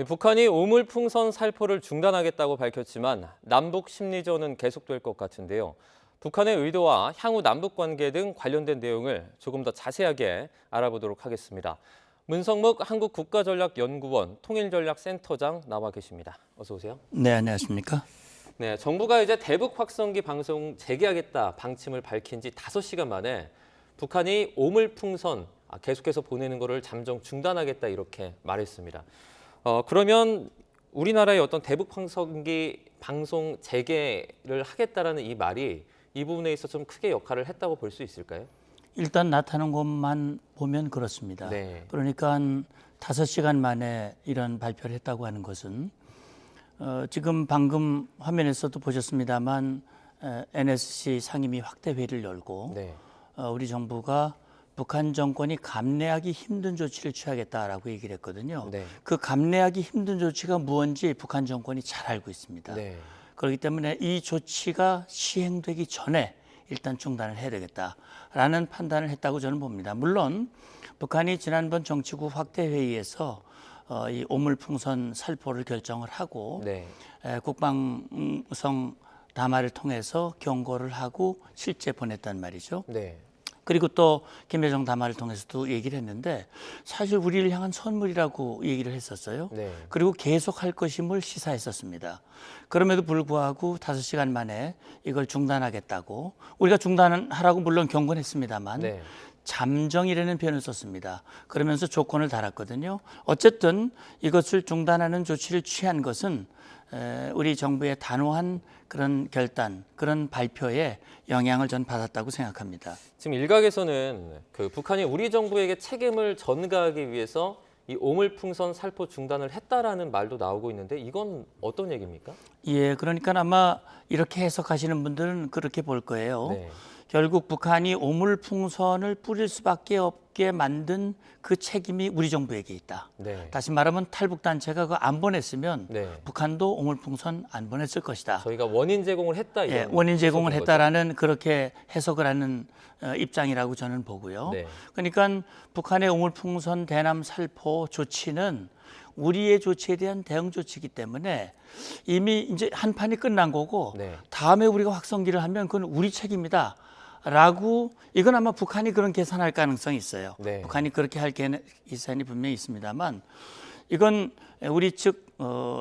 북한이 오물풍선 살포를 중단하겠다고 밝혔지만 남북 심리전은 계속될 것 같은데요. 북한의 의도와 향후 남북 관계 등 관련된 내용을 조금 더 자세하게 알아보도록 하겠습니다. 문성묵 한국국가전략연구원 통일전략센터장 나와 계십니다. 어서 오세요. 네, 안녕하십니까? 네, 정부가 이제 대북 확성기 방송 재개하겠다 방침을 밝힌 지 5시간 만에 북한이 오물풍선 계속해서 보내는 것을 잠정 중단하겠다 이렇게 말했습니다. 그러면 우리나라의 어떤 대북 확성기 방송 재개를 하겠다라는 이 말이 이 부분에 있어서 좀 크게 역할을 했다고 볼 수 있을까요? 일단 나타난 것만 보면 그렇습니다. 네. 그러니까 한 5시간 만에 이런 발표를 했다고 하는 것은 지금 방금 화면에서도 보셨습니다만 NSC 상임위 확대 회의를 열고 네. 우리 정부가 북한 정권이 감내하기 힘든 조치를 취하겠다라고 얘기를 했거든요. 네. 그 감내하기 힘든 조치가 무엇인지 북한 정권이 잘 알고 있습니다. 네. 그렇기 때문에 이 조치가 시행되기 전에 일단 중단을 해야 되겠다라는 판단을 했다고 저는 봅니다. 물론 북한이 지난번 정치국 확대 회의에서 이 오물풍선 살포를 결정을 하고 네. 국방성 담화를 통해서 경고를 하고 실제 보냈단 말이죠. 네. 그리고 또 김여정 담화를 통해서도 얘기를 했는데 사실 우리를 향한 선물이라고 얘기를 했었어요. 네. 그리고 계속 할 것임을 시사했었습니다. 그럼에도 불구하고 5시간 만에 이걸 중단하겠다고 우리가 중단하라고 물론 경고는 했습니다만 네. 잠정이라는 표현을 썼습니다. 그러면서 조건을 달았거든요. 어쨌든 이것을 중단하는 조치를 취한 것은 우리 정부의 단호한 그런 결단, 그런 발표에 영향을 전 받았다고 생각합니다. 지금 일각에서는 북한이 우리 정부에게 책임을 전가하기 위해서 이 오물풍선 살포 중단을 했다라는 말도 나오고 있는데 이건 어떤 얘기입니까? 예, 그러니까 아마 이렇게 해석하시는 분들은 그렇게 볼 거예요. 네. 결국 북한이 오물풍선을 뿌릴 수밖에 없게 만든 그 책임이 우리 정부에게 있다. 네. 다시 말하면 탈북단체가 그거 안 보냈으면 네. 북한도 오물풍선 안 보냈을 것이다. 저희가 원인 제공을 했다. 예, 이런 원인 제공을 해석인 했다라는 그렇게 해석을 하는 입장이라고 저는 보고요. 네. 그러니까 북한의 오물풍선 대남 살포 조치는 우리의 조치에 대한 대응 조치이기 때문에 이미 이제 한 판이 끝난 거고 네. 다음에 우리가 확성기를 하면 그건 우리 책임이다. 라고 이건 아마 북한이 그런 계산할 가능성이 있어요. 네. 북한이 그렇게 할 계산이 분명히 있습니다만 이건 우리 측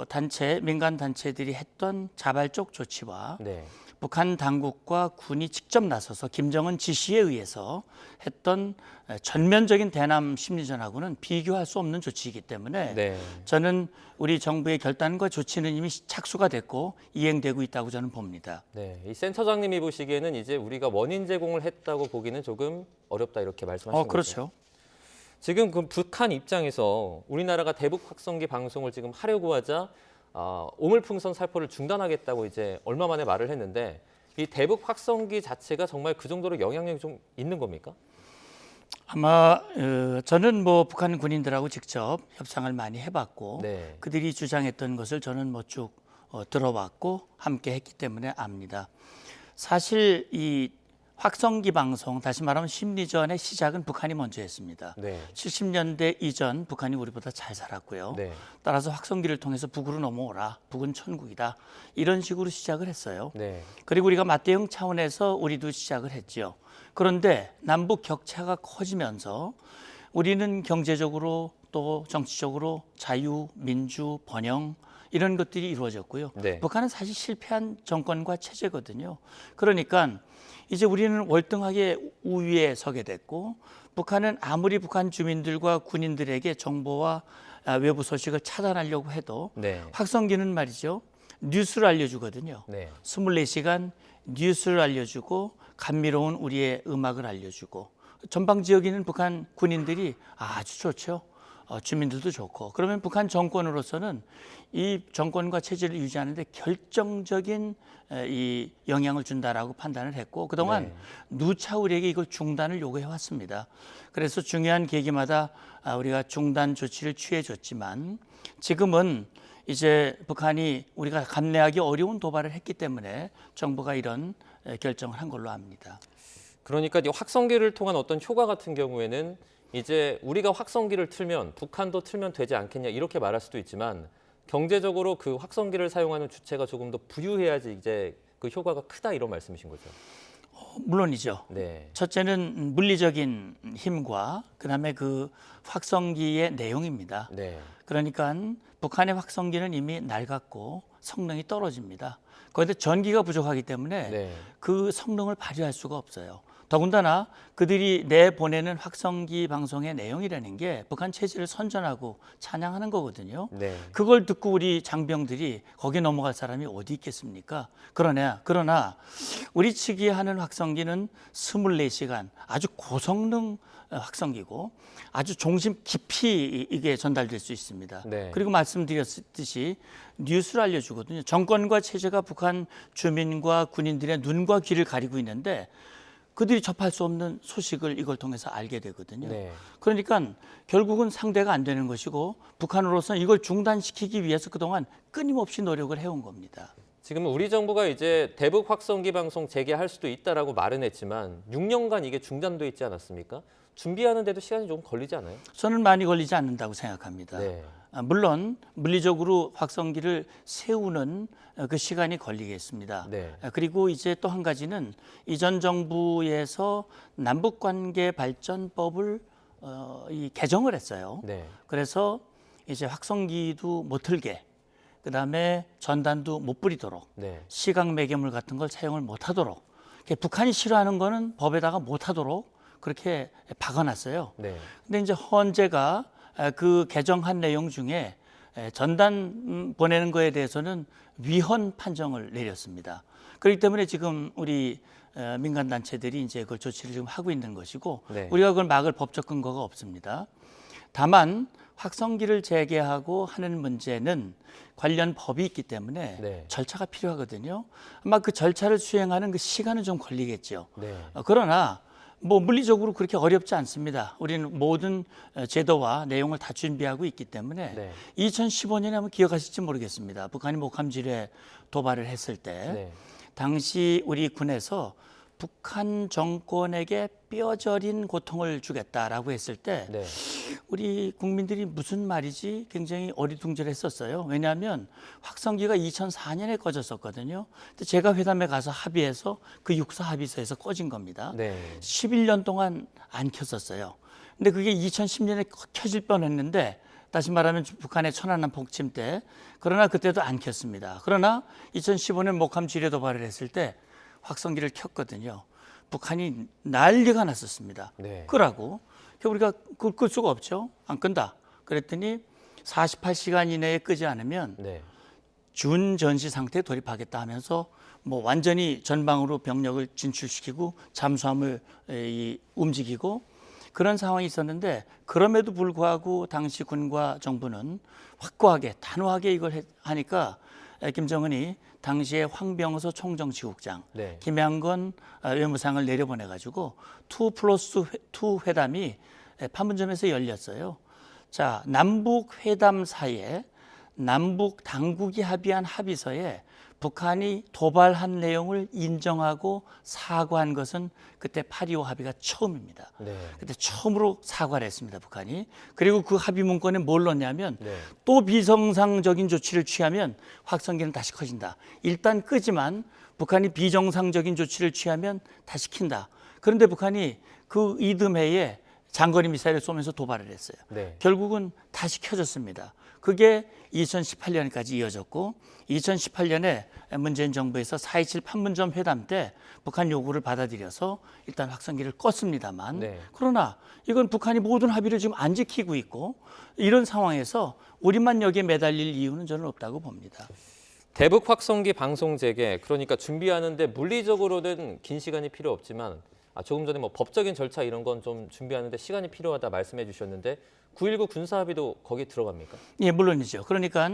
단체 민간 단체들이 했던 자발적 조치와 네. 북한 당국과 군이 직접 나서서 김정은 지시에 의해서 했던 전면적인 대남 심리전하고는 비교할 수 없는 조치이기 때문에 네. 저는 우리 정부의 결단과 조치는 이미 착수가 됐고 이행되고 있다고 저는 봅니다. 네. 이 센터장님이 보시기에는 이제 우리가 원인 제공을 했다고 보기는 조금 어렵다 이렇게 말씀하시는 거죠. 그렇죠. 지금 그 북한 입장에서 우리나라가 대북 확성기 방송을 지금 하려고 하자 오물풍선 살포를 중단하겠다고 이제 얼마 만에 말을 했는데 이 대북 확성기 자체가 정말 그 정도로 영향력이 좀 있는 겁니까? 아마 저는 뭐 북한 군인들하고 직접 협상을 많이 해봤고 네. 그들이 주장했던 것을 저는 뭐 쭉 들어봤고 함께 했기 때문에 압니다. 사실 이 확성기 방송, 다시 말하면 심리전의 시작은 북한이 먼저 했습니다. 네. 70년대 이전 북한이 우리보다 잘 살았고요. 네. 따라서 확성기를 통해서 북으로 넘어오라, 북은 천국이다. 이런 식으로 시작을 했어요. 네. 그리고 우리가 맞대응 차원에서 우리도 시작을 했죠. 그런데 남북 격차가 커지면서 우리는 경제적으로 또 정치적으로 자유, 민주, 번영 이런 것들이 이루어졌고요. 네. 북한은 사실 실패한 정권과 체제거든요. 그러니까 이제 우리는 월등하게 우위에 서게 됐고 북한은 아무리 북한 주민들과 군인들에게 정보와 외부 소식을 차단하려고 해도 네. 확성기는 말이죠. 뉴스를 알려주거든요. 네. 24시간 뉴스를 알려주고 감미로운 우리의 음악을 알려주고 전방 지역에 있는 북한 군인들이 아주 좋죠. 주민들도 좋고 그러면 북한 정권으로서는 이 정권과 체제를 유지하는 데 결정적인 이 영향을 준다라고 판단을 했고 그동안 네. 누차 우리에게 이걸 중단을 요구해 왔습니다. 그래서 중요한 계기마다 우리가 중단 조치를 취해 줬지만 지금은 이제 북한이 우리가 감내하기 어려운 도발을 했기 때문에 정부가 이런 결정을 한 걸로 압니다. 그러니까 이 확성기를 통한 어떤 효과 같은 경우에는 이제 우리가 확성기를 틀면 북한도 틀면 되지 않겠냐 이렇게 말할 수도 있지만 경제적으로 그 확성기를 사용하는 주체가 조금 더 부유해야지 이제 그 효과가 크다 이런 말씀이신 거죠. 물론이죠. 네. 첫째는 물리적인 힘과 그다음에 그 확성기의 내용입니다. 네. 그러니까 북한의 확성기는 이미 낡았고 성능이 떨어집니다. 거기다 전기가 부족하기 때문에 네. 그 성능을 발휘할 수가 없어요. 더군다나 그들이 내보내는 확성기 방송의 내용이라는 게 북한 체제를 선전하고 찬양하는 거거든요. 네. 그걸 듣고 우리 장병들이 거기 넘어갈 사람이 어디 있겠습니까? 그러나 우리 측이 하는 확성기는 24시간 아주 고성능 확성기고 아주 종심 깊이 이게 전달될 수 있습니다. 네. 그리고 말씀드렸듯이 뉴스를 알려주거든요. 정권과 체제가 북한 주민과 군인들의 눈과 귀를 가리고 있는데 그들이 접할 수 없는 소식을 이걸 통해서 알게 되거든요. 네. 그러니까 결국은 상대가 안 되는 것이고 북한으로서는 이걸 중단시키기 위해서 그동안 끊임없이 노력을 해온 겁니다. 지금 우리 정부가 이제 대북 확성기 방송 재개할 수도 있다라고 말은 했지만 6년간 이게 중단돼 있지 않았습니까? 준비하는데도 시간이 좀 걸리지 않아요? 저는 많이 걸리지 않는다고 생각합니다. 네. 물론 물리적으로 확성기를 세우는 그 시간이 걸리겠습니다. 네. 그리고 이제 또 한 가지는 이전 정부에서 남북관계 발전법을 개정을 했어요. 네. 그래서 이제 확성기도 못 틀게, 그다음에 전단도 못 뿌리도록, 네. 시각 매개물 같은 걸 사용을 못 하도록, 북한이 싫어하는 거는 법에다가 못 하도록 그렇게 박아놨어요. 네. 근데 이제 헌재가 그 개정한 내용 중에 전단 보내는 거에 대해서는 위헌 판정을 내렸습니다. 그렇기 때문에 지금 우리 민간 단체들이 이제 그걸 조치를 지금 하고 있는 것이고 네. 우리가 그걸 막을 법적 근거가 없습니다. 다만 확성기를 재개하고 하는 문제는 관련 법이 있기 때문에 네. 절차가 필요하거든요. 아마 그 절차를 수행하는 그 시간은 좀 걸리겠죠. 네. 그러나 뭐 물리적으로 그렇게 어렵지 않습니다. 우리는 모든 제도와 내용을 다 준비하고 있기 때문에 네. 2015년에 한번 기억하실지 모르겠습니다. 북한이 목함질에 도발을 했을 때 네. 당시 우리 군에서 북한 정권에게 뼈저린 고통을 주겠다라고 했을 때 네. 우리 국민들이 무슨 말이지 굉장히 어리둥절했었어요. 왜냐하면 확성기가 2004년에 꺼졌었거든요. 근데 제가 회담에 가서 합의해서 그 육사 합의서에서 꺼진 겁니다. 네. 11년 동안 안 켰었어요. 근데 그게 2010년에 켜질 뻔했는데 다시 말하면 북한의 천안함 폭침 때 그러나 그때도 안 켰습니다. 그러나 2015년 목함 지뢰 도발을 했을 때 확성기를 켰거든요. 북한이 난리가 났었습니다. 네. 끄라고. 우리가 끌 수가 없죠. 안 끈다. 그랬더니 48시간 이내에 끄지 않으면 네. 준전시 상태에 돌입하겠다 하면서 뭐 완전히 전방으로 병력을 진출시키고 잠수함을 움직이고 그런 상황이 있었는데 그럼에도 불구하고 당시 군과 정부는 확고하게 단호하게 이걸 하니까 김정은이 당시에 황병서 총정치국장, 네. 김양건 외무상을 내려보내가지고 2+2 회담이 판문점에서 열렸어요. 자, 남북 회담 사이에 남북 당국이 합의한 합의서에 북한이 도발한 내용을 인정하고 사과한 것은 그때 8.25 합의가 처음입니다. 네. 그때 처음으로 사과를 했습니다, 북한이. 그리고 그 합의 문건에 뭘 넣냐면 네. 또 비정상적인 조치를 취하면 확성기는 다시 커진다. 일단 끄지만 북한이 비정상적인 조치를 취하면 다시 킨다. 그런데 북한이 그 이듬해에 장거리 미사일을 쏘면서 도발을 했어요. 네. 결국은 다시 켜졌습니다. 그게 2018년까지 이어졌고 2018년에 문재인 정부에서 4.27 판문점 회담 때 북한 요구를 받아들여서 일단 확성기를 껐습니다만 네. 그러나 이건 북한이 모든 합의를 지금 안 지키고 있고 이런 상황에서 우리만 여기에 매달릴 이유는 저는 없다고 봅니다. 대북 확성기 방송 재개 그러니까 준비하는데 물리적으로는 긴 시간이 필요 없지만 조금 전에 뭐 법적인 절차 이런 건 좀 준비하는데 시간이 필요하다 말씀해 주셨는데 9.19 군사합의도 거기 들어갑니까? 예, 물론이죠. 그러니까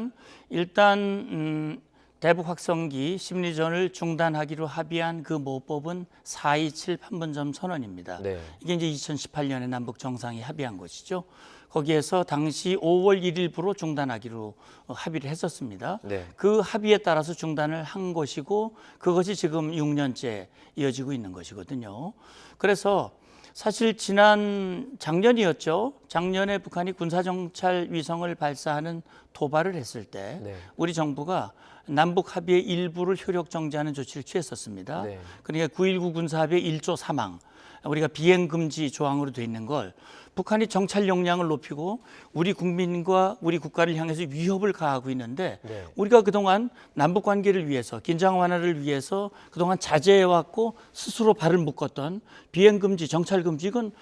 일단 대북 확성기 심리전을 중단하기로 합의한 그 모법은 4.27 판문점 선언입니다. 네. 이게 이제 2018년에 남북 정상이 합의한 것이죠. 거기에서 당시 5월 1일부로 중단하기로 합의를 했었습니다. 네. 그 합의에 따라서 중단을 한 것이고 그것이 지금 6년째 이어지고 있는 것이거든요. 그래서 사실 지난 작년이었죠. 작년에 북한이 군사정찰 위성을 발사하는 도발을 했을 때 네. 우리 정부가 남북 합의의 일부를 효력 정지하는 조치를 취했었습니다. 네. 그러니까 9.19 군사합의 1조 3항 우리가 비행 금지 조항으로 돼 있는 걸 북한이 정찰 역량을 높이고 우리 국민과 우리 국가를 향해서 위협을 가하고 있는데 네. 우리가 그동안 남북 관계를 위해서 긴장 완화를 위해서 그동안 자제해 왔고 스스로 발을 묶었던 비행 금지, 정찰 금지 이건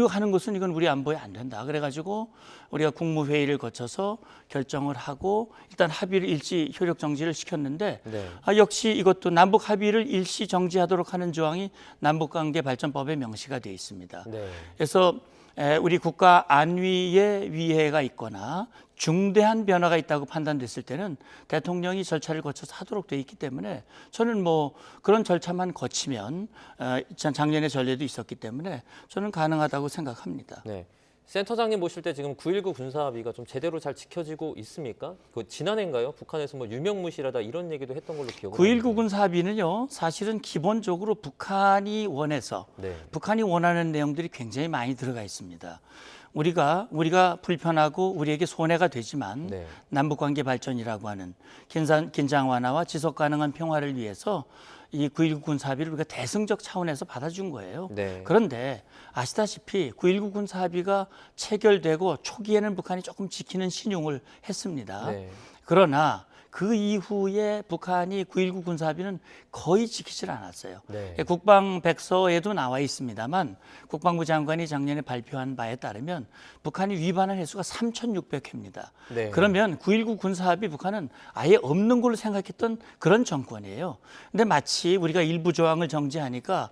하는 것은 이건 우리 안보에 안 된다. 그래가지고 우리가 국무회의를 거쳐서 결정을 하고 일단 합의를 일시 효력 정지를 시켰는데 네. 역시 이것도 남북 합의를 일시 정지하도록 하는 조항이 남북관계 발전법에 명시가 되어 있습니다. 네. 그래서 우리 국가 안위에 위해가 있거나 중대한 변화가 있다고 판단됐을 때는 대통령이 절차를 거쳐서 하도록 되어 있기 때문에 저는 뭐 그런 절차만 거치면 작년에 전례도 있었기 때문에 저는 가능하다고 생각합니다. 네. 센터장님 보실 때 지금 9.19 군사합의가 좀 제대로 잘 지켜지고 있습니까? 그 지난해인가요? 북한에서 뭐 유명무실하다 이런 얘기도 했던 걸로 기억을 9.19 군사합의는요, 사실은 기본적으로 북한이 원해서 네. 북한이 원하는 내용들이 굉장히 많이 들어가 있습니다. 우리가 불편하고 우리에게 손해가 되지만 네. 남북관계 발전이라고 하는 긴장 완화와 지속 가능한 평화를 위해서 이 9.19 군사합의를 우리가 대승적 차원에서 받아준 거예요. 네. 그런데 아시다시피 9.19 군사합의가 체결되고 초기에는 북한이 조금 지키는 신용을 했습니다. 네. 그러나 그 이후에 북한이 9.19 군사합의는 거의 지키질 않았어요. 네. 국방백서에도 나와 있습니다만 국방부 장관이 작년에 발표한 바에 따르면 북한이 위반한 횟수가 3,600회입니다. 네. 그러면 9.19 군사합의 북한은 아예 없는 걸로 생각했던 그런 정권이에요. 근데 마치 우리가 일부 조항을 정지하니까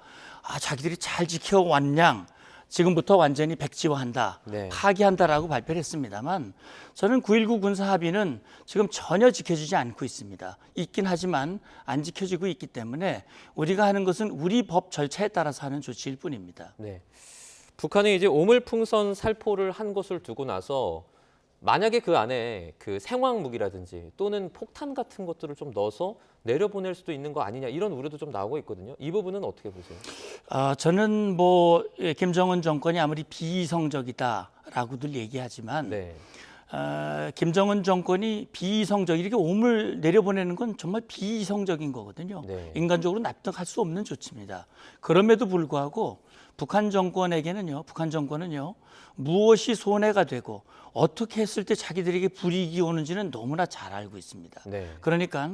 자기들이 잘 지켜왔냥 지금부터 완전히 백지화한다, 네. 파기한다라고 발표를 했습니다만 저는 9.19 군사합의는 지금 전혀 지켜지지 않고 있습니다. 있긴 하지만 안 지켜지고 있기 때문에 우리가 하는 것은 우리 법 절차에 따라서 하는 조치일 뿐입니다. 네. 북한이 이제 오물풍선 살포를 한 것을 두고 나서 만약에 그 안에 그 생화학 무기라든지 또는 폭탄 같은 것들을 좀 넣어서 내려보낼 수도 있는 거 아니냐 이런 우려도 좀 나오고 있거든요. 이 부분은 어떻게 보세요? 저는 김정은 정권이 아무리 비이성적이다라고들 얘기하지만 네. 김정은 정권이 비이성적 이렇게 오물 내려보내는 건 정말 비이성적인 거거든요. 네. 인간적으로 납득할 수 없는 조치입니다. 그럼에도 불구하고 북한 정권은요 무엇이 손해가 되고 어떻게 했을 때 자기들에게 불이익이 오는지는 너무나 잘 알고 있습니다. 네. 그러니까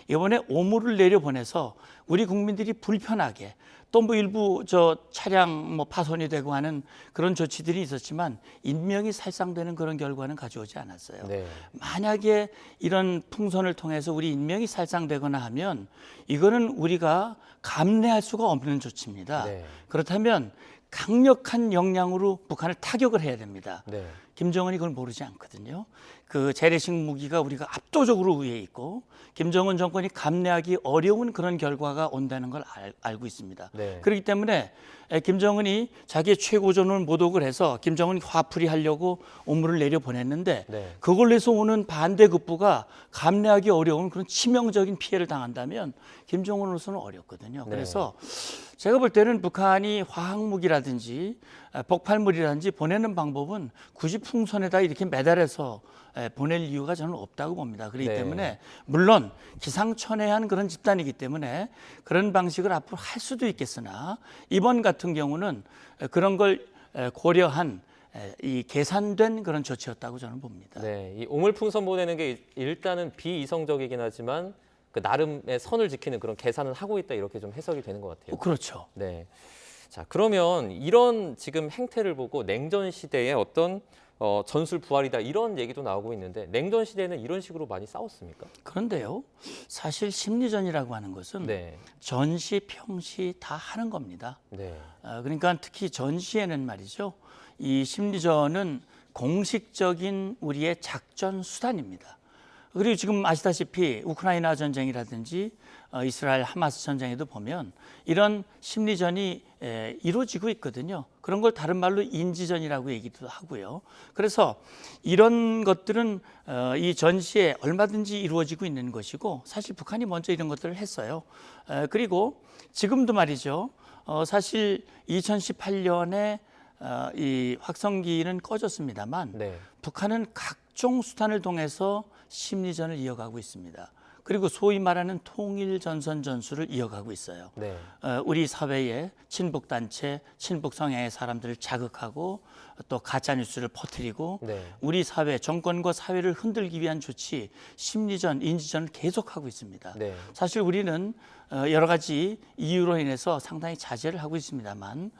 이번에 오물을 내려보내서 우리 국민들이 불편하게 또 일부 차량 파손이 되고 하는 그런 조치들이 있었지만 인명이 살상되는 그런 결과는 가져오지 않았어요. 네. 만약에 이런 풍선을 통해서 우리 인명이 살상되거나 하면 이거는 우리가 감내할 수가 없는 조치입니다. 네. 그렇다면 강력한 역량으로 북한을 타격을 해야 됩니다. 네. 김정은이 그걸 모르지 않거든요. 그 재래식 무기가 우리가 압도적으로 위에 있고 김정은 정권이 감내하기 어려운 그런 결과가 온다는 걸 알고 있습니다. 네. 그렇기 때문에 김정은이 자기의 최고존을 모독을 해서 김정은이 화풀이 하려고 오물을 내려보냈는데 네. 그걸로 해서 오는 반대급부가 감내하기 어려운 그런 치명적인 피해를 당한다면 김정은으로서는 어렵거든요. 네. 그래서 제가 볼 때는 북한이 화학무기라든지 폭발물이라든지 보내는 방법은 굳이 풍선에다 이렇게 매달아서 보낼 이유가 저는 없다고 봅니다. 그렇기 네. 때문에 물론 기상천외한 그런 집단이기 때문에 그런 방식을 앞으로 할 수도 있겠으나 이번 같은 경우는 그런 걸 고려한 이 계산된 그런 조치였다고 저는 봅니다. 네. 이 오물풍선 보내는 게 일단은 비이성적이긴 하지만 그 나름의 선을 지키는 그런 계산을 하고 있다 이렇게 좀 해석이 되는 것 같아요. 그렇죠. 네. 자, 그러면 이런 지금 행태를 보고 냉전 시대의 어떤 전술 부활이다 이런 얘기도 나오고 있는데 냉전 시대에는 이런 식으로 많이 싸웠습니까? 그런데요, 사실 심리전이라고 하는 것은 네. 전시, 평시 다 하는 겁니다. 네. 그러니까 특히 전시에는 말이죠, 이 심리전은 공식적인 우리의 작전 수단입니다. 그리고 지금 아시다시피 우크라이나 전쟁이라든지 이스라엘 하마스 전쟁에도 보면 이런 심리전이 이루어지고 있거든요. 그런 걸 다른 말로 인지전이라고 얘기도 하고요. 그래서 이런 것들은 이 전시에 얼마든지 이루어지고 있는 것이고 사실 북한이 먼저 이런 것들을 했어요. 그리고 지금도 말이죠. 사실 2018년에 이 확성기는 꺼졌습니다만 네. 북한은 각종 수단을 통해서 심리전을 이어가고 있습니다. 그리고 소위 말하는 통일 전선 전술을 이어가고 있어요. 네. 우리 사회에 친북 단체, 친북 성향의 사람들을 자극하고 또 가짜 뉴스를 퍼뜨리고 네. 우리 사회, 정권과 사회를 흔들기 위한 조치, 심리전, 인지전을 계속하고 있습니다. 네. 사실 우리는 여러 가지 이유로 인해서 상당히 자제를 하고 있습니다만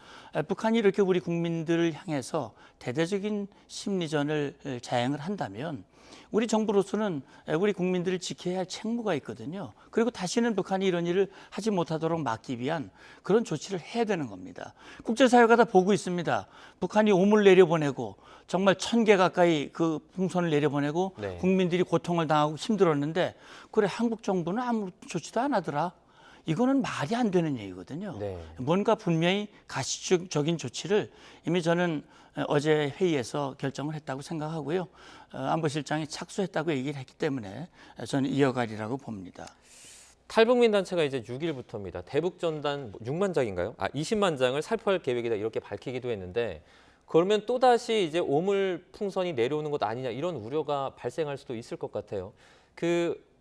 북한이 이렇게 우리 국민들을 향해서 대대적인 심리전을 자행을 한다면 우리 정부로서는 우리 국민들을 지켜야 할 책무가 있거든요. 그리고 다시는 북한이 이런 일을 하지 못하도록 막기 위한 그런 조치를 해야 되는 겁니다. 국제사회가 다 보고 있습니다. 북한이 오물 내려보내고 정말 1,000개 가까이 그 풍선을 내려보내고 네. 국민들이 고통을 당하고 힘들었는데 그래 한국 정부는 아무 조치도 안 하더라. 이거는 말이 안 되는 얘기거든요. 네. 뭔가 분명히 가시적인 조치를 이미 저는 어제 회의에서 결정을 했다고 생각하고요. 안보실장이 착수했다고 얘기를 했기 때문에 저는 이어가리라고 봅니다. 탈북민 단체가 이제 6일부터입니다. 대북 전단 6만 장인가요? 20만 장을 살포할 계획이다 이렇게 밝히기도 했는데 그러면 또 다시 이제 오물 풍선이 내려오는 것 아니냐 이런 우려가 발생할 수도 있을 것 같아요.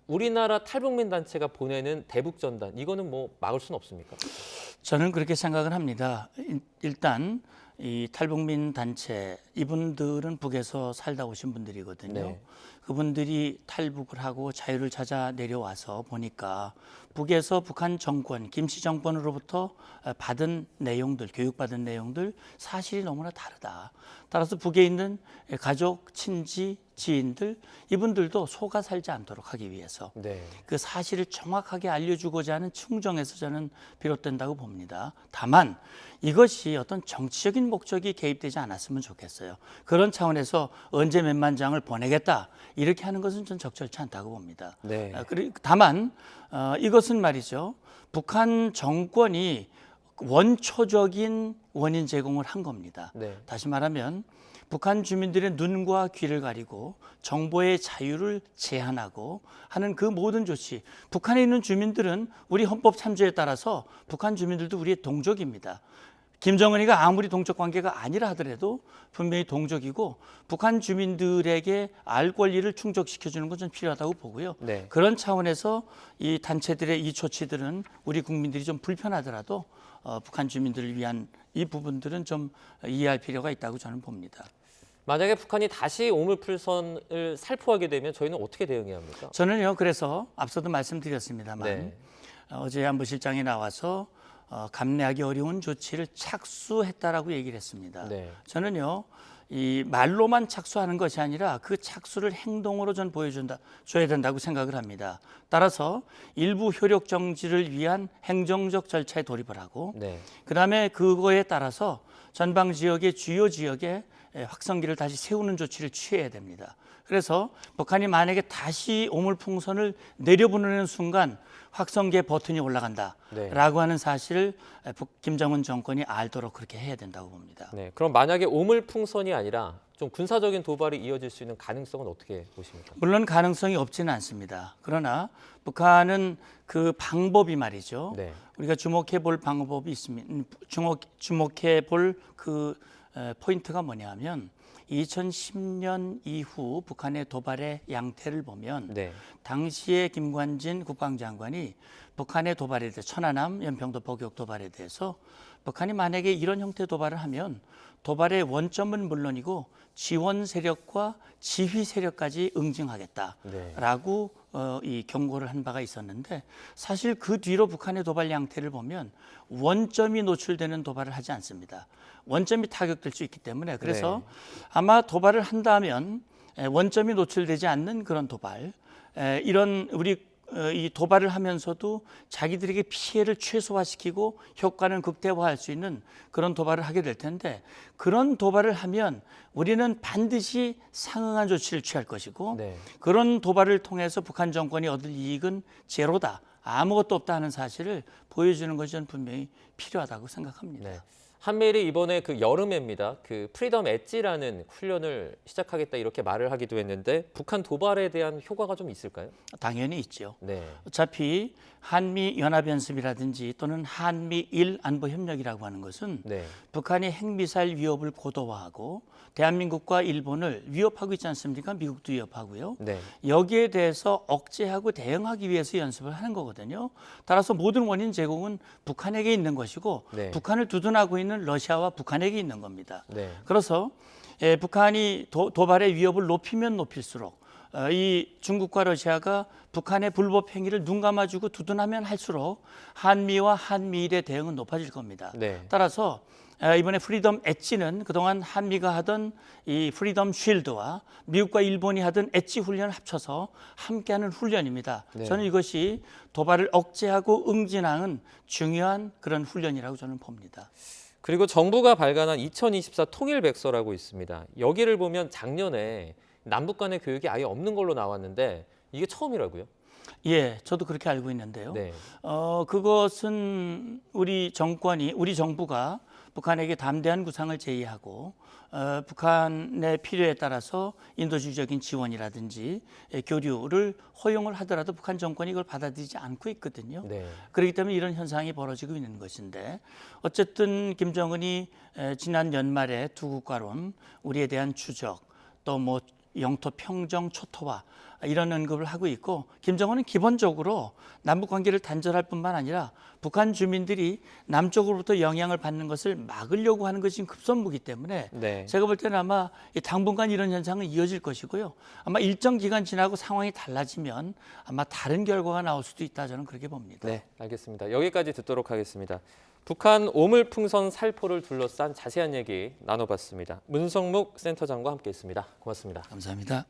우리나라 탈북민 단체가 보내는 대북 전단 이거는 뭐 막을 수는 없습니까? 저는 그렇게 생각을 합니다. 일단 이 탈북민 단체 이분들은 북에서 살다 오신 분들이거든요. 네. 그분들이 탈북을 하고 자유를 찾아 내려와서 보니까 북에서 북한 정권, 김씨 정권으로부터 받은 내용들, 교육받은 내용들 사실이 너무나 다르다. 따라서 북에 있는 가족, 친지, 지인들 이분들도 속아 살지 않도록 하기 위해서 네. 그 사실을 정확하게 알려주고자 하는 충정에서 저는 비롯된다고 봅니다. 다만 이것이 어떤 정치적인 목적이 개입되지 않았으면 좋겠어요. 그런 차원에서 언제 몇만 장을 보내겠다 이렇게 하는 것은 전 적절치 않다고 봅니다. 네. 다만 이것은 말이죠. 북한 정권이 원초적인 원인 제공을 한 겁니다. 네. 다시 말하면 북한 주민들의 눈과 귀를 가리고 정보의 자유를 제한하고 하는 그 모든 조치, 북한에 있는 주민들은 우리 헌법 참조에 따라서 북한 주민들도 우리의 동족입니다. 김정은이가 아무리 동족 관계가 아니라 하더라도 분명히 동족이고 북한 주민들에게 알 권리를 충족시켜주는 건 좀 필요하다고 보고요. 네. 그런 차원에서 이 단체들의 이 조치들은 우리 국민들이 좀 불편하더라도 북한 주민들을 위한 이 부분들은 좀 이해할 필요가 있다고 저는 봅니다. 만약에 북한이 다시 오물풀선을 살포하게 되면 저희는 어떻게 대응해야 합니까? 저는요. 그래서 앞서도 말씀드렸습니다만 네. 어제 안보실장이 나와서 감내하기 어려운 조치를 착수했다라고 얘기를 했습니다. 네. 저는요. 이 말로만 착수하는 것이 아니라 그 착수를 행동으로 전 줘야 된다고 생각을 합니다. 따라서 일부 효력 정지를 위한 행정적 절차에 돌입을 하고 네. 그다음에 그거에 따라서 전방 지역의 주요 지역에 확성기를 다시 세우는 조치를 취해야 됩니다. 그래서 북한이 만약에 다시 오물풍선을 내려보내는 순간 확성기의 버튼이 올라간다라고 하는 사실을 김정은 정권이 알도록 그렇게 해야 된다고 봅니다. 네. 그럼 만약에 오물풍선이 아니라 좀 군사적인 도발이 이어질 수 있는 가능성은 어떻게 보십니까? 물론 가능성이 없지는 않습니다. 그러나 북한은 그 방법이 말이죠. 네. 우리가 주목해 볼 방법이 있습니다. 주목해 볼 그 포인트가 뭐냐면 2010년 이후 북한의 도발의 양태를 보면 네. 당시에 김관진 국방장관이 북한의 도발에 대해 천안함, 연평도 포격 도발에 대해서 북한이 만약에 이런 형태의 도발을 하면 도발의 원점은 물론이고 지원 세력과 지휘 세력까지 응징하겠다라고 이 경고를 한 바가 있었는데 사실 그 뒤로 북한의 도발 양태를 보면 원점이 노출되는 도발을 하지 않습니다. 원점이 타격될 수 있기 때문에 그래서 아마 도발을 한다면 원점이 노출되지 않는 그런 도발 이런 우리 이 도발을 하면서도 자기들에게 피해를 최소화시키고 효과는 극대화할 수 있는 그런 도발을 하게 될 텐데 그런 도발을 하면 우리는 반드시 상응한 조치를 취할 것이고 네. 그런 도발을 통해서 북한 정권이 얻을 이익은 제로다. 아무것도 없다 하는 사실을 보여주는 것이 저는 분명히 필요하다고 생각합니다. 네. 한미일이 이번에 그 여름에입니다. 그 프리덤 엣지라는 훈련을 시작하겠다 이렇게 말을 하기도 했는데 북한 도발에 대한 효과가 좀 있을까요? 당연히 있죠. 네. 어차피 한미 연합연습이라든지 또는 한미일 안보협력이라고 하는 것은 네. 북한이 핵미사일 위협을 고도화하고 대한민국과 일본을 위협하고 있지 않습니까? 미국도 위협하고요. 네. 여기에 대해서 억제하고 대응하기 위해서 연습을 하는 거거든요. 따라서 모든 원인 제공은 북한에게 있는 것이고 네. 북한을 두둔하고 있는 러시아와 북한에게 있는 겁니다. 네. 그래서 북한이 도발의 위협을 높이면 높일수록 이 중국과 러시아가 북한의 불법 행위를 눈 감아주고 두둔하면 할수록 한미와 한미일의 대응은 높아질 겁니다. 네. 따라서 이번에 프리덤 엣지는 그동안 한미가 하던 이 프리덤 쉴드와 미국과 일본이 하던 엣지 훈련을 합쳐서 함께하는 훈련입니다. 네. 저는 이것이 도발을 억제하고 응진하는 중요한 그런 훈련이라고 저는 봅니다. 그리고 정부가 발간한 2024 통일백서라고 있습니다. 여기를 보면 작년에 남북 간의 교육이 아예 없는 걸로 나왔는데 이게 처음이라고요? 예, 저도 그렇게 알고 있는데요. 네. 그것은 우리 정부가 북한에게 담대한 구상을 제의하고 북한의 필요에 따라서 인도주의적인 지원이라든지 교류를 허용을 하더라도 북한 정권이 이걸 받아들이지 않고 있거든요. 네. 그렇기 때문에 이런 현상이 벌어지고 있는 것인데 어쨌든 김정은이 지난 연말에 두 국가론 우리에 대한 추적 또 뭐 영토 평정 초토화 이런 언급을 하고 있고 김정은은 기본적으로 남북 관계를 단절할 뿐만 아니라 북한 주민들이 남쪽으로부터 영향을 받는 것을 막으려고 하는 것이 급선무기 때문에 네. 제가 볼 때는 아마 당분간 이런 현상은 이어질 것이고요. 아마 일정 기간 지나고 상황이 달라지면 아마 다른 결과가 나올 수도 있다 저는 그렇게 봅니다. 네, 알겠습니다. 여기까지 듣도록 하겠습니다. 북한 오물풍선 살포를 둘러싼 자세한 얘기 나눠봤습니다. 문성묵 센터장과 함께했습니다. 고맙습니다. 감사합니다.